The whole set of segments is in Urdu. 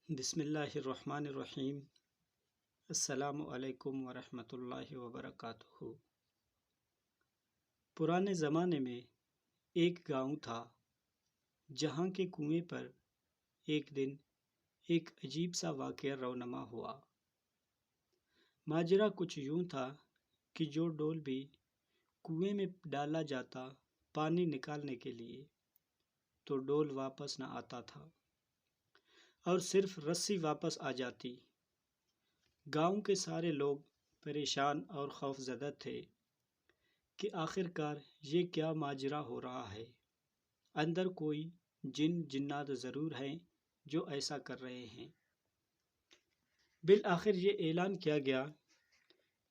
بسم اللہ الرحمن الرحیم۔ السلام علیکم ورحمۃ اللہ وبرکاتہ۔ پرانے زمانے میں ایک گاؤں تھا جہاں کے کنویں پر ایک دن ایک عجیب سا واقعہ رونما ہوا۔ ماجرا کچھ یوں تھا کہ جو ڈول بھی کنویں میں ڈالا جاتا پانی نکالنے کے لیے تو ڈول واپس نہ آتا تھا اور صرف رسی واپس آ جاتی۔ گاؤں کے سارے لوگ پریشان اور خوف زدہ تھے کہ آخر کار یہ کیا ماجرا ہو رہا ہے، اندر کوئی جن جنات ضرور ہیں جو ایسا کر رہے ہیں۔ بالآخر یہ اعلان کیا گیا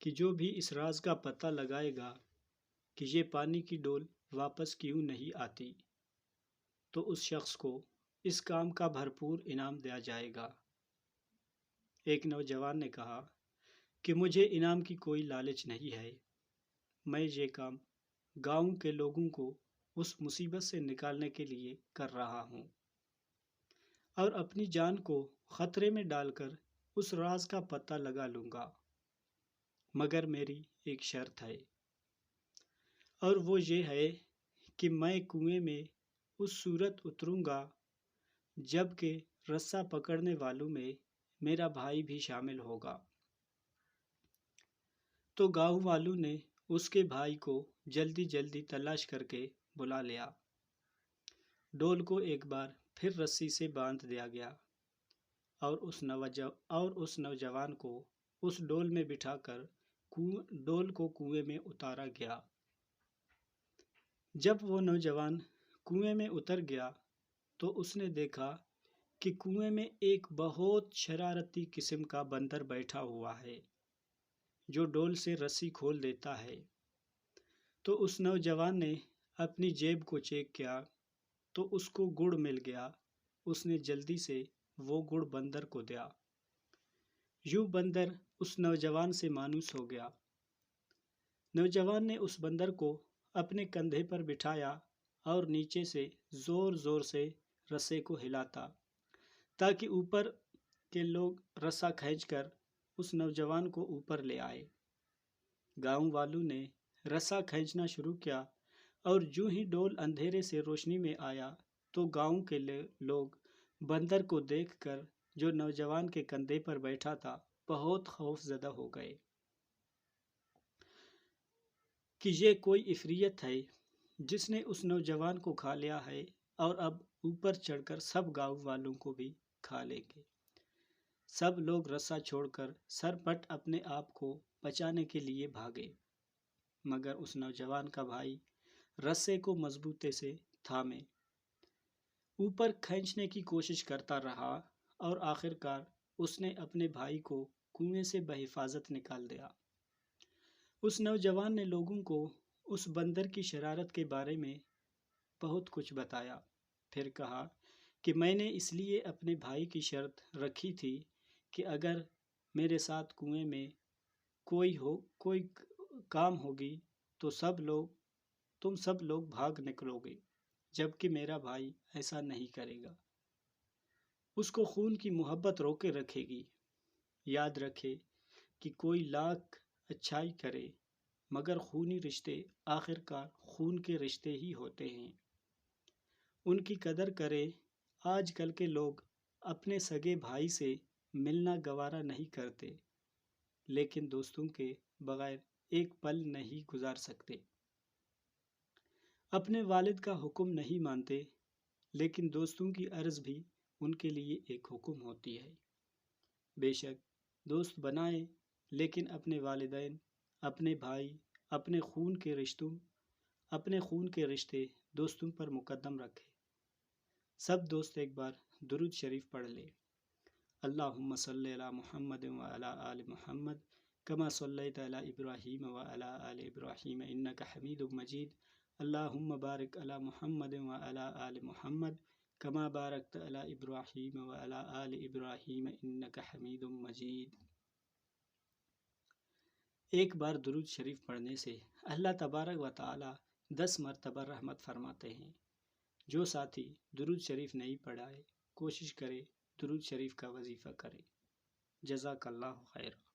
کہ جو بھی اس راز کا پتہ لگائے گا کہ یہ پانی کی ڈول واپس کیوں نہیں آتی تو اس شخص کو اس کام کا بھرپور انعام دیا جائے گا۔ ایک نوجوان نے کہا کہ مجھے انعام کی کوئی لالچ نہیں ہے، میں یہ کام گاؤں کے لوگوں کو اس مصیبت سے نکالنے کے لیے کر رہا ہوں اور اپنی جان کو خطرے میں ڈال کر اس راز کا پتہ لگا لوں گا، مگر میری ایک شرط ہے اور وہ یہ ہے کہ میں کنویں میں اس صورت اتروں گا جب کہ رسا پکڑنے والوں میں میرا بھائی بھی شامل ہوگا۔ تو گاؤں والوں نے اس کے بھائی کو جلدی جلدی تلاش کر کے بلا لیا۔ ڈول کو ایک بار پھر رسی سے باندھ دیا گیا اور اس نوجوان کو اس ڈول میں بٹھا کر ڈول کو کنویں میں اتارا گیا۔ جب وہ نوجوان کنویں میں اتر گیا تو اس نے دیکھا کہ کنویں میں ایک بہت شرارتی قسم کا بندر بیٹھا ہوا ہے جو ڈول سے رسی کھول دیتا ہے۔ تو اس نوجوان نے اپنی جیب کو چیک کیا تو اس کو گڑ مل گیا۔ اس نے جلدی سے وہ گڑ بندر کو دیا۔ یوں بندر اس نوجوان سے مانوس ہو گیا۔ نوجوان نے اس بندر کو اپنے کندھے پر بٹھایا اور نیچے سے زور زور سے رسے کو ہلاتا تاکہ اوپر کے لوگ رسا کھینچ کر اس نوجوان کو اوپر لے آئے۔ گاؤں والوں نے رسا کھینچنا شروع کیا اور جو ہی ڈول اندھیرے سے روشنی میں آیا تو گاؤں کے لوگ بندر کو دیکھ کر جو نوجوان کے کندھے پر بیٹھا تھا بہت خوف زدہ ہو گئے کہ یہ کوئی عفریت ہے جس نے اس نوجوان کو کھا لیا ہے اور اب اوپر چڑھ کر سب گاؤں والوں کو بھی کھا لیں گے۔ سب لوگ رسا چھوڑ کر سرپٹ اپنے آپ کو بچانے کے لیے بھاگے، مگر اس نوجوان کا بھائی رسے کو مضبوطی سے تھامے اوپر کھینچنے کی کوشش کرتا رہا اور آخر کار اس نے اپنے بھائی کو کنویں سے بحفاظت نکال دیا۔ اس نوجوان نے لوگوں کو اس بندر کی شرارت کے بارے میں بہت کچھ بتایا، پھر کہا کہ میں نے اس لیے اپنے بھائی کی شرط رکھی تھی کہ اگر میرے ساتھ کنویں میں کوئی کام ہوگی تو تم سب لوگ بھاگ نکلو گے، جبکہ میرا بھائی ایسا نہیں کرے گا۔ اس کو خون کی محبت روکے رکھے گی۔ یاد رکھے کہ کوئی لاکھ اچھائی کرے مگر خونی رشتے آخر کار خون کے رشتے ہی ہوتے ہیں، ان کی قدر کرے۔ آج کل کے لوگ اپنے سگے بھائی سے ملنا گوارا نہیں کرتے، لیکن دوستوں کے بغیر ایک پل نہیں گزار سکتے۔ اپنے والد کا حکم نہیں مانتے، لیکن دوستوں کی عرض بھی ان کے لیے ایک حکم ہوتی ہے۔ بے شک دوست بنائیں، لیکن اپنے والدین، اپنے بھائی، اپنے خون کے رشتے دوستوں پر مقدم رکھیں۔ سب دوست ایک بار درود شریف پڑھ لیں۔ اللہم صلی علی محمد وعلی آل محمد کما صلیت علی ابراہیم وعلی آل ابراہیم انک حمید مجید۔ اللہم بارک علی محمد وعلی آل محمد کما بارکت علی ابراہیم وعلی آل ابراہیم انک حمید مجید۔ ایک بار درود شریف پڑھنے سے اللہ تبارک و تعالی 10 مرتبہ رحمت فرماتے ہیں۔ جو ساتھی درود شریف نہیں پڑھائے کوشش کرے درود شریف کا وظیفہ کریں۔ جزاک اللہ خیر۔